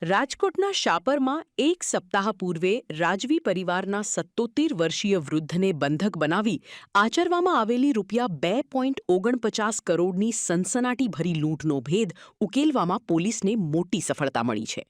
રાજકોટના શાપરમાં એક સપ્તાહ પૂર્વે રાજવી પરિવારના 77 વર્ષીય વૃદ્ધને બંધક બનાવી આચરવામાં આવેલી ₹2.49 કરોડની સનસનાટીભરી લૂંટનો ભેદ ઉકેલવામાં પોલીસને મોટી સફળતા મળી છે.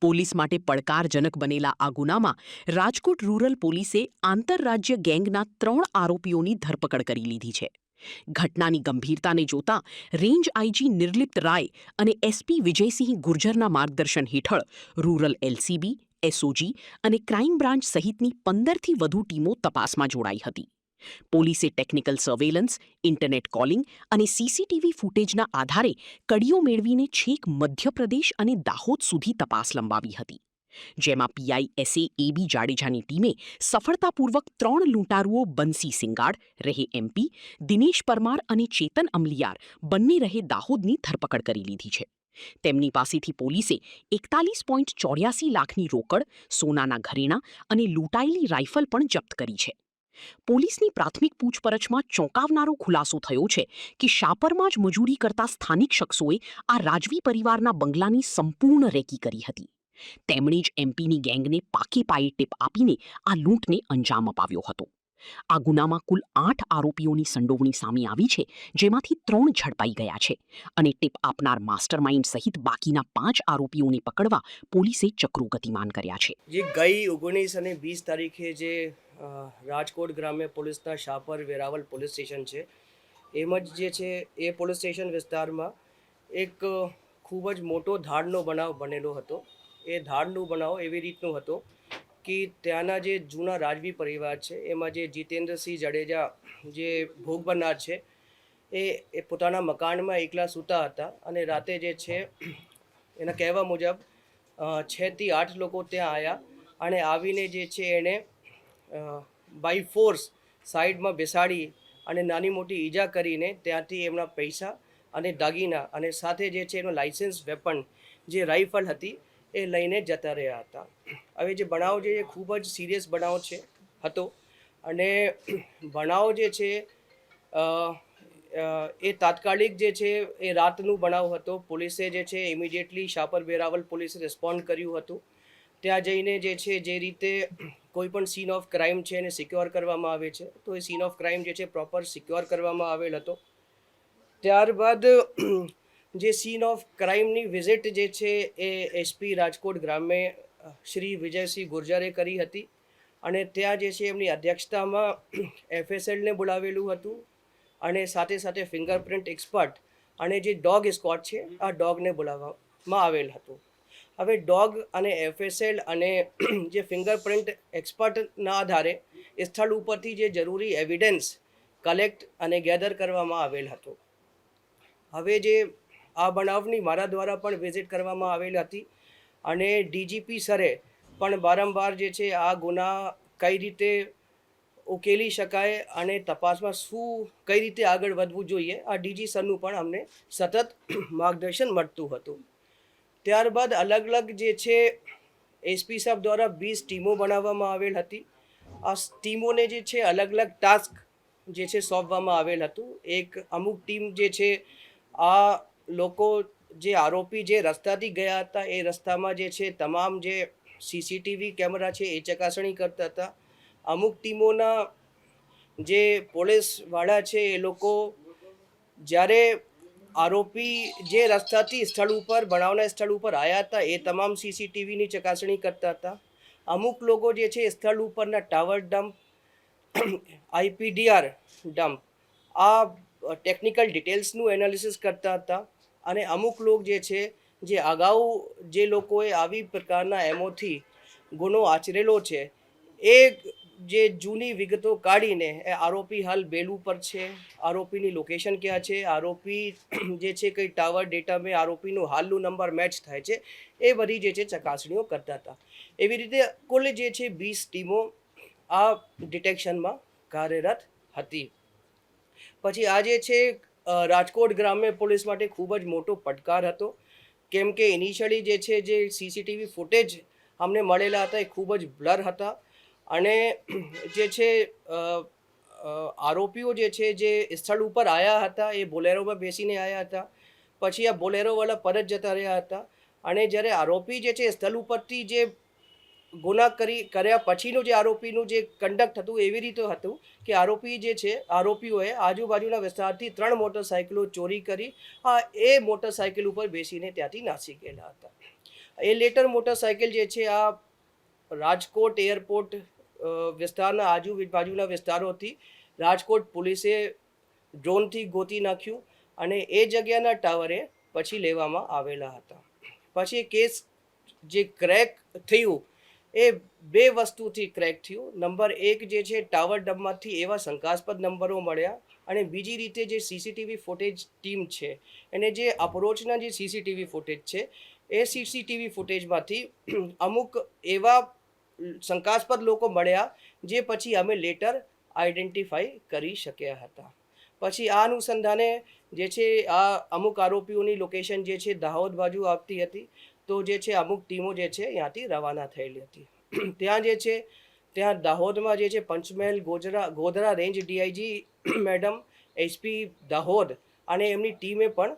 પોલીસ માટે પડકારજનક બનેલા આ ગુનામાં રાજકોટ રૂરલ પોલીસે આંતરરાજ્ય ગેંગના 3 આરોપીઓની ધરપકડ કરી લીધી છે. ઘટનાની ગંભીરતાને જોતા રેન્જ આઈજી નિર્લિપ્ત રાય અને એસપી વિજયસિંહ ગુર્જરના માર્ગદર્શન હેઠળ રૂરલ એલસીબી, એસઓજી અને ક્રાઇમ બ્રાન્ચ સહિતની 15થી વધુ ટીમો તપાસમાં જોડાઈ હતી. પોલીસે ટેકનિકલ સર્વેલન્સ, ઇન્ટરનેટ કોલિંગ અને સીસીટીવી ફૂટેજના આધારે કડીઓ મેળવીને છેક મધ્યપ્રદેશ અને દાહોદ સુધી તપાસ લંબાવી હતી. જેમાં પીઆઈ એબી જાડેજાની ટીમે સફળતાપૂર્વક 3 લૂંટારુઓ બંસી સિંગાડ રહે એમપી, દિનેશ પરમાર અને ચેતન અમલિયાર બંને રહે દાહોદની ધરપકડ કરી લીધી છે. તેમની પાસેથી પોલીસે 41.84 લાખની રોકડ, સોનાના ઘરેણાં અને લૂંટાયેલી રાઇફલ પણ જપ્ત કરી છે. પોલીસની પ્રાથમિક પૂછપરછમાં ચોંકાવનારો ખુલાસો થયો છે કે શાપરમાં જ મજૂરી કરતા સ્થાનિક શખ્સોએ આ રાજવી પરિવારના બંગલાની સંપૂર્ણ રેકી કરી હતી. તેમણે જ એમપીની ગેંગને પાકે પાયે ટીપ આપીને આ લૂંટને અંજામ અપાવ્યો હતો. આ ગુનામાં કુલ 8 આરોપીઓની સંડોવણી સામે આવી છે, જેમાંથી 3 ઝડપાઈ ગયા છે અને ટીપ આપનાર માસ્ટરમાઇન્ડ સહિત બાકીના 5 આરોપીઓને પકડવા પોલીસે ચક્રો ગતિમાન કર્યા છે. જે ગઈ 19 અને 20 તારીખે જે રાજકોટ ગ્રામ્ય પોલીસના શાપર વેરાવલ પોલીસ સ્ટેશન છે, એમ જ જે છે એ પોલીસ સ્ટેશન વિસ્તારમાં એક ખૂબ જ મોટો ધાડનો બનાવ બનેલો હતો. એ ધાડનો બનાવ એવી રીતનો હતો કે ત્યાંના જે જૂના રાજવી પરિવાર છે, એમાં જે જીતેન્દ્રસિંહ જાડેજા જે ભોગ બનનાર છે, એ પોતાના મકાનમાં એકલા સૂતા હતા અને રાતે જે છે એના કહેવા મુજબ 6 થી 8 લોકો ત્યાં આવ્યા અને આવીને જે છે એણે બાય ફોર્સ સાઈડમાં બેસાડી અને નાની મોટી ઈજા કરીને ત્યાંથી એમના પૈસા અને દાગીના અને સાથે જે છે એનો લાઇસન્સ વેપન જે રાઇફલ હતી એ લઈને જતા રહ્યા હતા. હવે જે બનાવ છે એ ખૂબ જ સિરિયસ બનાવ હતો અને બનાવ જે છે એ તાત્કાલિક જે છે એ રાતનું બનાવ હતો. પોલીસે જે છે ઇમિડિયેટલી શાપર વેરાવલ પોલીસે રિસ્પોન્ડ કર્યું હતું. ત્યાં જઈને જે છે જે રીતે કોઈ પણ સીન ઓફ ક્રાઇમ છે એને સિક્યોર કરવામાં આવે છે, તો એ સીન ઓફ ક્રાઇમ જે છે પ્રોપર સિક્યોર કરવામાં આવેલ હતો. ત્યારબાદ જે સીન ઓફ ક્રાઇમની વિઝિટ જે છે એ એસપી રાજકોટ ગ્રામ્ય શ્રી વિજયસિંહ ગુર્જરે કરી હતી અને ત્યાં જે છે એમની અધ્યક્ષતામાં એફએસએલને બોલાવેલું હતું અને સાથે સાથે ફિંગરપ્રિન્ટ એક્સપર્ટ અને જે ડોગ સ્ક્વોડ છે આ ડોગને બોલાવવામાં આવેલ હતું. હવે ડોગ અને એફએસએલ અને જે ફિંગરપ્રિન્ટ એક્સપર્ટના આધારે સ્થળ ઉપરથી જે જરૂરી એવિડન્સ કલેક્ટ અને ગેધર કરવામાં આવેલ હતો. હવે જે આ બનાવની મારા દ્વારા પણ વિઝિટ કરવામાં આવેલ હતી અને ડીજીપી સરે પણ વારંવાર જે છે આ ગુના કઈ રીતે ઉકેલી શકાય અને તપાસમાં કઈ રીતે આગળ વધવું જોઈએ, આ ડીજી સરનું પણ અમને સતત માર્ગદર્શન મળતું હતું. ત્યારબાદ અલગ અલગ જે છે એસપી સાહેબ દ્વારા 20 ટીમો બનાવવામાં આવેલ હતી. આ ટીમોને જે છે અલગ અલગ ટાસ્ક જે છે સોંપવામાં આવેલ હતું. એક અમુક ટીમ જે છે આ લોકો જે આરોપી જે રસ્તાથી ગયા હતા એ રસ્તામાં જે છે તમામ જે સીસીટીવી કેમેરા છે એ ચકાસણી કરતા હતા. અમુક ટીમોના જે પોલીસવાળા છે એ લોકો જ્યારે આરોપી જે રસ્તાથી બનાવના સ્થળ ઉપર આવ્યા હતા એ તમામ સીસીટીવીની ચકાસણી કરતા હતા. અમુક લોકો જે છે સ્થળ ઉપરના ટાવર ડમ્પ, આઈપીડીઆર ડમ્પ, આ ટેકનિકલ ડિટેલ્સનું એનાલિસિસ કરતા હતા અને અમુક લોકો જે છે જે અગાઉ જે લોકોએ આવી પ્રકારના એમોથી ગુનો આચરેલો છે એ જે જૂની વિગતો કાઢીને એ આરોપી હાલ બેલ ઉપર છે, આરોપીની લોકેશન ક્યાં છે, આરોપી જે છે કઈ ટાવર ડેટામાં આરોપીનું હાલનું નંબર મેચ થાય છે, એ બધી જે છે ચકાસણીઓ કરતા હતા. એવી રીતે કુલ જે છે 20 ટીમો આ ડિટેક્શનમાં કાર્યરત હતી. પછી આ જે છે રાજકોટ ગ્રામ્ય પોલીસ માટે ખૂબ જ મોટો પડકાર હતો, કેમ કે ઇનિશિયલી જે છે જે સીસીટીવી ફૂટેજ અમને મળેલા હતા એ ખૂબ જ બ્લર હતા અને જે છે આરોપીઓ જે છે જે સ્થળ ઉપર આવ્યા હતા એ બોલેરોમાં બેસીને આવ્યા હતા. પછી આ બોલેરોવાળા પરત જતા રહ્યા હતા અને જ્યારે આરોપી જે છે સ્થળ ઉપરથી જે ગુના કર્યા પછીનું જે આરોપીનું જે કન્ડક્ટ હતું એવી રીતે હતું કે આરોપીઓએ આજુબાજુના વિસ્તારથી 3 મોટરસાઇકલો ચોરી કરી એ મોટરસાઇકલ ઉપર બેસીને ત્યાંથી નાસી ગયેલા હતા. એ લેટર મોટરસાઇકલ જે છે આ રાજકોટ એરપોર્ટ વિસ્તારના આજુબાજુના વિસ્તારોથી રાજકોટ પોલીસે ડ્રોનથી ગોતી નાખ્યું અને એ જગ્યાના ટાવરે પછી લેવામાં આવેલા હતા. પછી કેસ જે ક્રેક થયું એ 2 વસ્તુથી ક્રેક થયું. નંબર 1 જે છે ટાવર ડબમાંથી એવા શંકાસ્પદ નંબરો મળ્યા અને બીજી રીતે જે સીસીટીવી ફૂટેજ ટીમ છે એને જે અપ્રોચના જે સીસીટીવી ફૂટેજ છે એ સીસીટીવી ફૂટેજમાંથી અમુક એવા શંકાસ્પદ લોકો મળ્યા જે પછી અમે લેટર આઈડેન્ટિફાઈ કરી શક્યા હતા. પછી આ અનુસંધાને જે છે આ અમુક આરોપીઓની લોકેશન જે છે દાહોદ બાજુ આવતી હતી, તો જે છે અમુક ટીમો જે છે ત્યાંથી રવાના થયેલી હતી. ત્યાં દાહોદમાં જે છે Panchmahal Godhra range DIG madam SP Dahod અને એમની ટીમે પણ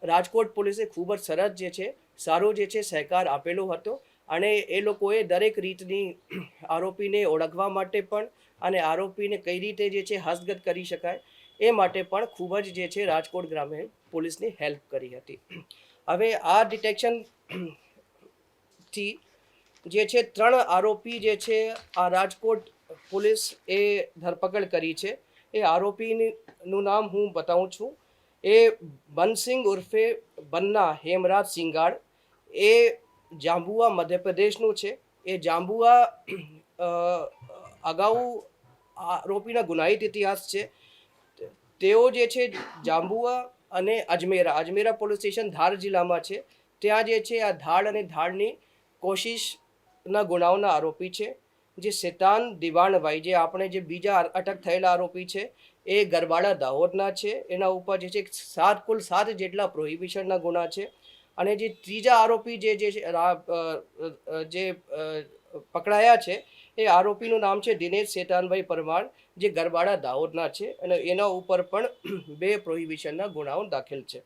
રાજકોટ પોલીસે ખૂબ જ સરસ જે છે સારો જે છે સહકાર આપેલો હતો અને એ લોકોએ દરેક રીતની આરોપીને ઓળખવા માટે પણ અને આરોપીને કઈ રીતે જે છે હસ્તગત કરી શકાય એ માટે પણ ખૂબ જ જે છે રાજકોટ ગ્રામ્ય પોલીસની હેલ્પ કરી હતી. હવે આ ડિટેક્શનથી જે છે 3 આરોપી જે છે આ રાજકોટ પોલીસ એ ધરપકડ કરી છે. એ આરોપીનું નામ હું બતાવું છું. એ બનસિંગ ઉર્ફે બન્ના હેમરાજ સિંગાડ, એ જાંબુઆ મધ્યપ્રદેશનું છે. એ જાંબુઆ અગાઉ આરોપીના ગુનાહિત ઇતિહાસ છે. તેઓ જે છે જાંબુઆ અને અજમેરા પોલીસ સ્ટેશન ધાર જિલ્લામાં છે. ત્યાં જે છે આ ધાડ અને ધાડની કોશિશના ગુનાઓના આરોપી છે. જે શેતાન દિવાણભાઈ, જે આપણે જે બીજા અટક થયેલા આરોપી છે એ ગરબાડા દાહોદના છે. એના ઉપર જે છે કુલ 7 જેટલા પ્રોહિબિશનના ગુના છે. અને જે ત્રીજા આરોપી જે પકડાયા છે એ આરોપીનું નામ છે દિનેશ શેતાનભાઈ પરમાર, જે ગરબાડા દાહોદના છે અને એના ઉપર પણ 2 પ્રોહિબિશનના ગુનાઓ દાખલ છે.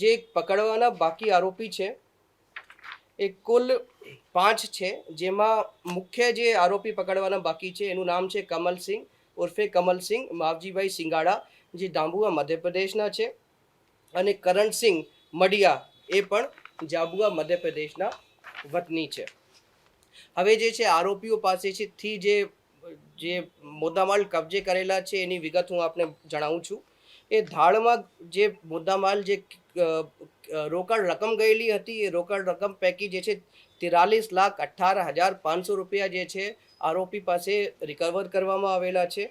જે પકડવાના બાકી આરોપી છે એ કુલ 5 છે, જેમાં મુખ્ય જે આરોપી પકડવાના બાકી છે એનું નામ છે કમલસિંહ ઉર્ફે કમલસિંહ માવજીભાઈ સિંગાડા, જે જાંબુઆ મધ્યપ્રદેશના છે. અને કરણસિંહ મડિયા, એ પણ જાંબુઆ મધ્યપ્રદેશના વતની છે. હવે જે છે આરોપીઓ પાસેથી જે મુદ્દામાલ કબજે કરેલા છે એની વિગત હું આપને જણાવું છું. એ ધાડમાં જે મુદ્દામાલ જે રોકડ રકમ ગયેલી હતી એ રોકડ રકમ પૈકી જે છે 43,18,500 રૂપિયા જે છે આરોપી પાસે રિકવર કરવામાં આવેલા છે.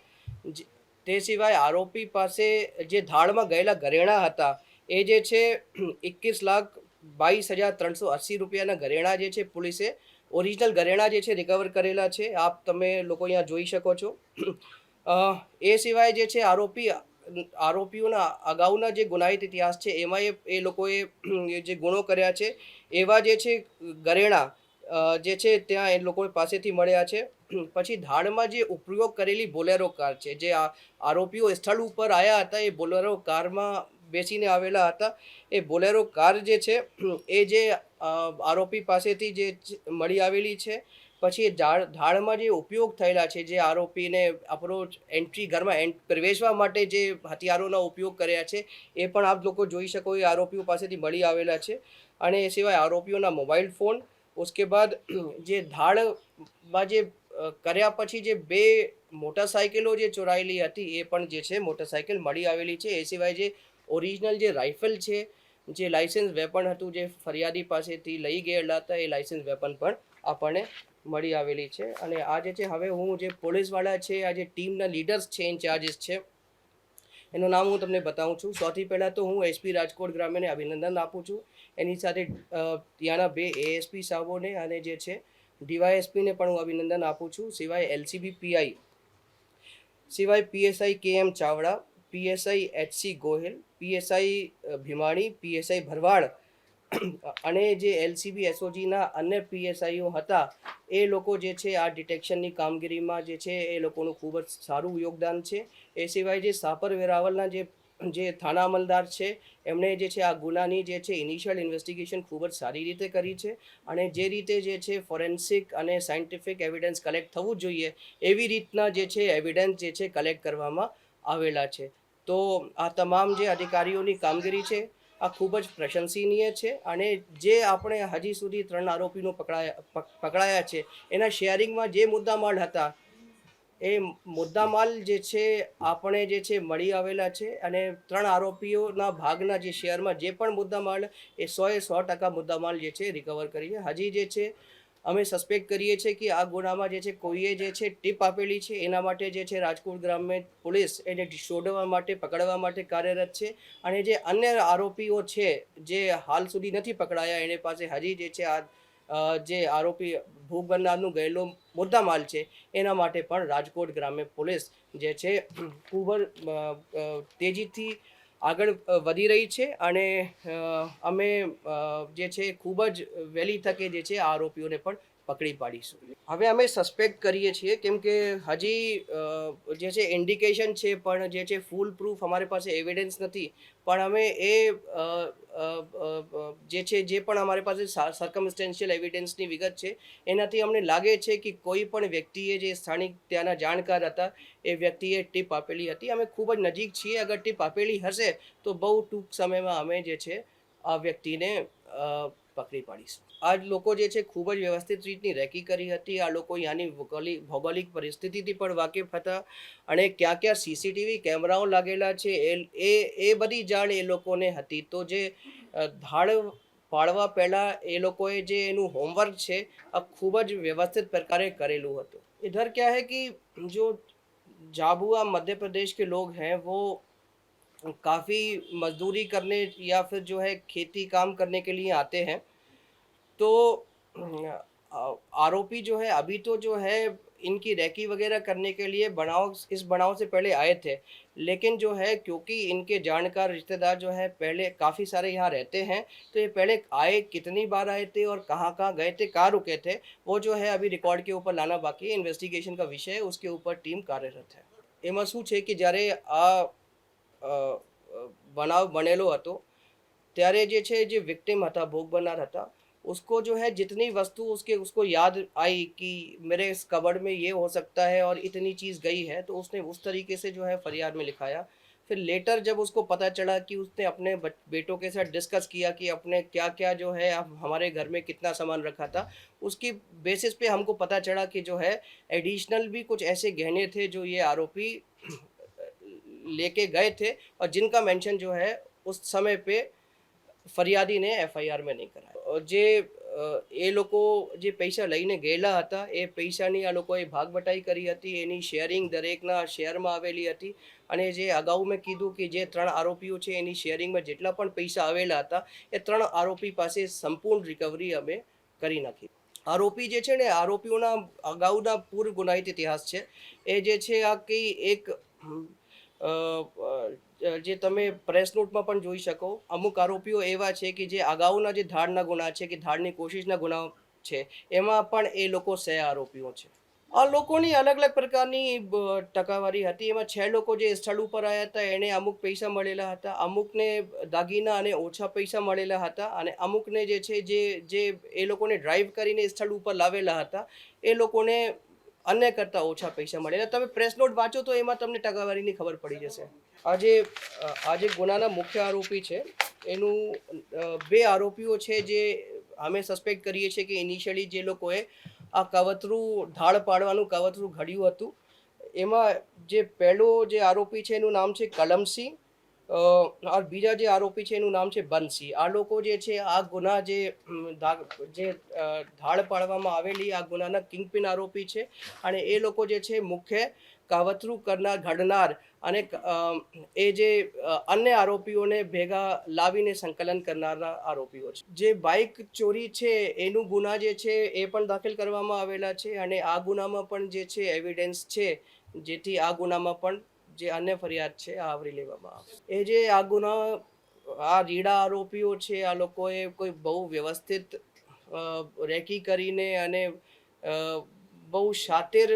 તે સિવાય આરોપી પાસે જે ધાડમાં ગયેલા ઘરેણાં હતા એ જે છે 21,22,380 રૂપિયાના ઘરેણાં જે છે પોલીસે ઓરિજિનલ ઘરેણાં જે છે રિકવર કરેલા છે. તમે લોકો અહીંયા જોઈ શકો છો. એ સિવાય જે છે આરોપીઓના અગાઉના જે ગુનાહિત ઇતિહાસ છે એમાં એ લોકોએ જે ગુનો કર્યા છે એવા જે છે ઘરેણાં જે છે ત્યાં એ લોકો પાસેથી મળ્યા છે. પછી ધાડમાં જે ઉપયોગ કરેલી બોલેરો કાર છે, જે આરોપીઓ સ્થળ ઉપર આવ્યા હતા એ બોલેરો કારમાં બેસીને આવેલા હતા. એ બોલેરો કાર જે છે એ જે આરોપી પાસેથી જે મળી આવેલી છે. પછી ધાડમાં જે ઉપયોગ થયેલા છે, જે આરોપીને ઘરમાં પ્રવેશવા માટે જે હથિયારોનો ઉપયોગ કર્યા છે એ પણ આપ લોકો જોઈ શકો એ આરોપીઓ પાસેથી મળી આવેલા છે. અને એ સિવાય આરોપીઓના મોબાઈલ ફોન, उसके बाद જે ધાડમાં જે કર્યા પછી જે 2 મોટરસાઇકલો જે ચોરાયેલી હતી એ પણ જે છે મોટરસાઇકલ મળી આવેલી છે. એ સિવાય જે ઓરિજિનલ જે રાઇફલ છે, જે લાઇસન્સ વેપન હતું જે ફરિયાદી પાસેથી લઈ ગયેલા હતા, એ લાઇસન્સ વેપન પણ આપણને મળી આવેલી છે. અને આ જે છે હવે હું જે પોલીસવાળા છે, આ જે ટીમના લીડર્સ છે, ઇન્ચાર્જીસ છે, એનું નામ હું તમને બતાવું છું. સૌથી પહેલાં તો હું એસપી રાજકોટ ગ્રામ્યને અભિનંદન આપું છું. એની સાથે ત્યાંના 2 એએસપી સાહેબોને અને જે છે ડીવાયએસપીને પણ હું અભિનંદન આપું છું. સિવાય એલસીબી પીઆઈ, સિવાય PSI KM Chavda, PSI HC Gohil, PSI Bhimani, PSI Bharwad અને જે એલસીબી એસઓજીના અન્ય પીએસઆઈઓ હતા એ લોકો જે છે આ ડિટેક્શનની કામગીરીમાં જે છે એ લોકોનું ખૂબ જ સારું યોગદાન છે. એ સિવાય જે સાપર વેરાવળના જે જે થાના અમલદાર છે એમણે જે છે આ ગુનાની જે છે ઇનિશિયલ ઇન્વેસ્ટિગેશન ખૂબ જ સારી રીતે કરી છે અને જે રીતે જે છે ફોરેન્સિક અને સાયન્ટિફિક એવિડન્સ કલેક્ટ થવું જોઈએ એવી રીતના જે છે એવિડન્સ જે છે કલેક્ટ કરવામાં આવેલા છે. તો આ તમામ જે અધિકારીઓની કામગીરી છે આ ખૂબ જ પ્રશંસનીય છે અને જે આપણે હજી સુધી 3 આરોપીનો પકડાયા છે એના શેરિંગમાં જે મુદ્દામાલ હતા એ મુદ્દામાલ જે છે આપણે જે છે મળી આવેલા છે અને 3 આરોપીઓના ભાગના જે શેરમાં જે પણ મુદ્દામાલ એ 100% મુદ્દામાલ જે છે રિકવર કરી છે. હજી જે છે અમે સસ્પેક્ટ કરીએ છીએ કે આ ગુનામાં જે છે કોઈએ જે છે ટીપ આપેલી છે એના માટે જે છે રાજકોટ ગ્રામ્ય પોલીસ એને શોધવા માટે પકડવા માટે કાર્યરત છે અને જે અન્ય આરોપીઓ છે જે હાલ સુધી નથી પકડાયા એને પાસે હજી જે છે જે આરોપી ભોગ બનનારનું ગયેલો મુદ્દામાલ છે એના માટે પણ રાજકોટ ગ્રામ્ય પોલીસ જે છે ખૂબ જ તેજીથી આગળ વધી રહી છે અને અમે જે છે ખૂબ જ વહેલી તકે જે છે આ આરોપીઓને પણ પકડી પાડીશું. હવે અમે સસ્પેક્ટ કરીએ છીએ કેમ કે હજી જે છે ઇન્ડિકેશન છે પણ જે છે ફૂલ પ્રૂફ અમારી પાસે એવિડન્સ નથી પણ અમે જે પણ અમારી પાસે સર્કમસ્ટેન્શિયલ એવિડન્સની વિગત છે એનાથી અમને લાગે છે કે કોઈ પણ વ્યક્તિએ જે સ્થાનિક ત્યાંના જાણકાર હતા એ વ્યક્તિએ ટીપ આપેલી હતી. અમે ખૂબ જ નજીક છીએ, અગર ટીપ આપેલી હશે તો બહુ ટૂંક સમયમાં અમે જે છે આ વ્યક્તિને પકડી પાડીશું. આ લોકો જે છે ખૂબ જ વ્યવસ્થિત રીતની રેકી કરી હતી. આ લોકો ત્યાંની ભૌગોલિક પરિસ્થિતિથી પણ વાકેફ હતા અને ક્યાં ક્યાં સીસીટીવી કેમેરાઓ લાગેલા છે એ બધી જાણ એ લોકોને હતી. તો જે ધાડ પાડવા પહેલાં એ લોકોએ જે એનું હોમવર્ક છે આ ખૂબ જ વ્યવસ્થિત પ્રકારે કરેલું હતું. इधर क्या है कि जो झाबुआ मध्य प्रदेश के लोग हैं वो काफ़ी मजदूरी करने या फिर जो है खेती काम करने के लिए आते हैं तो आरोपी जो है अभी तो जो है इनकी रैकी वगैरह करने के लिए इस बनाव से पहले आए थे लेकिन जो है क्योंकि इनके जानकार रिश्तेदार जो है पहले काफ़ी सारे यहाँ रहते हैं तो ये पहले आए, कितनी बार आए थे और कहाँ कहाँ गए थे, कहाँ रुके थे वो जो है अभी रिकॉर्ड के ऊपर लाना बाकी है. इन्वेस्टिगेशन का विषय है, उसके ऊपर टीम कार्यरत है. એમાં શું છે કે જ્યારે આ બનાવ બનેલો હતો ત્યારે જે છે જે વિક્ટિમ હતા, ભોગ બનનાર હતા, उसको जो है जितनी वस्तु उसको याद आई कि मेरे इस कबर्ड में ये हो सकता है और इतनी चीज़ गई है तो उसने उस तरीके से जो है फरियाद में लिखाया. फिर लेटर जब उसको पता चला कि उसने अपने बेटों के साथ डिस्कस किया कि अपने क्या क्या जो है हमारे घर में कितना सामान रखा था, उसकी बेसिस पे हमको पता चला कि जो है एडिशनल भी कुछ ऐसे गहने थे जो ये आरोपी लेके गए थे और जिनका मेंशन जो है उस समय पे ફરિયાદીને એફઆઈઆર મેં નહીં કરાય. જે એ લોકો જે પૈસા લઈને ગયેલા હતા એ પૈસાની આ લોકોએ ભાગબટાઈ કરી હતી, એની શેરિંગ દરેકના શેરમાં આવેલી હતી અને જે અગાઉ મેં કીધું કે જે 3 આરોપીઓ છે એની શેરિંગમાં જેટલા પણ પૈસા આવેલા હતા એ 3 આરોપી પાસે સંપૂર્ણ રિકવરી અમે કરી નાખી. આરોપી જે છે ને આરોપીઓના અગાઉના પૂર્વ ગુનાહિત ઇતિહાસ છે એ જે છે આ કંઈ એક જે તમે પ્રેસ નોટમાં પણ જોઈ શકો અમુક આરોપીઓ એવા છે કે જે અગાઉના જે ધાડના ગુના છે કે ધાડની કોશિશના ગુનાઓ છે એમાં પણ એ લોકો સહ આરોપીઓ છે. આ લોકોની અલગ અલગ પ્રકારની ટકાવારી હતી. એમાં 6 લોકો જે સ્થળ ઉપર આવ્યા હતા એને અમુક પૈસા મળેલા હતા, અમુકને દાગીના અને ઓછા પૈસા મળેલા હતા અને અમુકને જે છે જે એ લોકોને ડ્રાઈવ કરીને સ્થળ ઉપર લાવેલા હતા એ લોકોને અન્ય કરતાં ઓછા પૈસા મળેલા. તમે પ્રેસ નોટ વાંચો તો એમાં તમને ટકાવારીની ખબર પડી જશે. આજે ગુનાના મુખ્ય આરોપી છે એનું 2 આરોપીઓ છે જે અમે સસ્પેક્ટ કરીએ છીએ કે ઇનિશિયલી જે લોકોએ આ કાવતરું ધાડ પાડવાનું કાવતરું ઘડ્યું હતું એમાં જે પહેલો જે આરોપી છે એનું નામ છે કલમસિંહ और બીજા જે આરોપી છે એનું નામ છે બંસી. આ લોકો જે છે આ ગુના જે ધાડ પાડવામાં આવેલી આ ગુનાના કિંગપિન આરોપી છે અને એ લોકો જે છે મુખ્ય કાવતરું કરનાર, ઘડનાર અને એ જે અન્ય આરોપીઓને ભેગા લાવીને સંકલન કરનારના આરોપીઓ છે. જે બાઇક ચોરી છે એનું ગુના જે છે એ પણ દાખલ કરવામાં આવેલા છે અને આ ગુનામાં પણ જે છે એવિડન્સ છે જેથી આ ગુનામાં પણ જે અન્ય ફરિયાદ છે આ આવરી લેવામાં આવે. એ જે આ ગુના આ રીડા આરોપીઓ છે આ લોકોએ કોઈ બહુ વ્યવસ્થિત રેકી કરીને અને બહુ શાતિર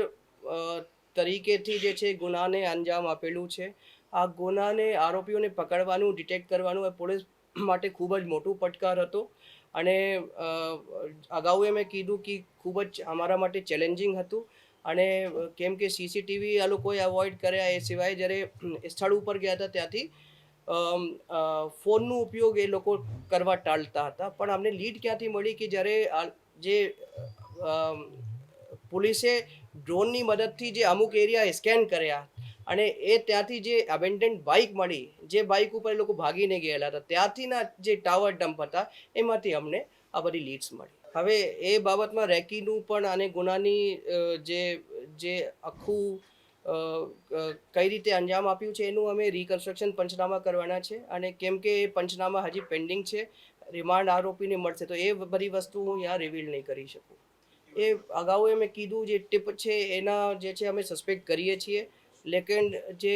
તરીકેથી જે છે ગુનાને અંજામ આપેલું છે આ ગુનાને આરોપીઓને પકડવાનું ડિટેક્ટ કરવાનું એ પોલીસ માટે ખૂબ જ મોટું પડકાર હતો અને અગાઉ મેં કીધું કે ખૂબ જ અમારા માટે ચેલેન્જિંગ હતું અને કેમ કે સીસીટીવી આ લોકોએ અવોઇડ કર્યા એ સિવાય જ્યારે સ્થળ ઉપર ગયા હતા ત્યાંથી ફોનનો ઉપયોગ એ લોકો કરવા ટાળતા હતા પણ અમને લીડ ક્યાંથી મળી કે જ્યારે જે પોલીસે ડ્રોનની મદદથી જે અમુક એરિયા સ્કેન કર્યા અને એ ત્યાંથી જે અબેન્ડન્ડ બાઇક મળી જે બાઇક ઉપર એ લોકો ભાગીને ગયેલા હતા ત્યાંથીના જે ટાવર ડમ્પ હતા એમાંથી અમને આ બધી લીડ્સ મળી હવે એ બાબતમાં રેકીનું પણ અને ગુનાની જે આખું કઈ રીતે અંજામ આપ્યું છે એનું અમે રિકન્સ્ટ્રક્શન પંચનામા કરવાના છે અને કેમ કે એ પંચનામા હજી પેન્ડિંગ છે રિમાન્ડ આરોપીને મળશે તો એ બધી વસ્તુ હું અહીંયા રિવીલ નહીં કરી શકું એ અગાઉ મેં કીધું જે ટીપ છે એના જે છે અમે સસ્પેક્ટ કરીએ છીએ લેકિન જે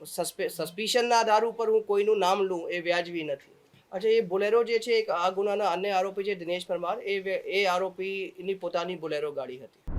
સસ્પિશનના આધાર ઉપર હું કોઈનું નામ લઉં એ વ્યાજબી નથી અચ્છા એ બોલેરો જે છે એક આ ગુનાના અન્ય આરોપી છે દિનેશ પરમાર એ આરોપીની પોતાની બોલેરો ગાડી હતી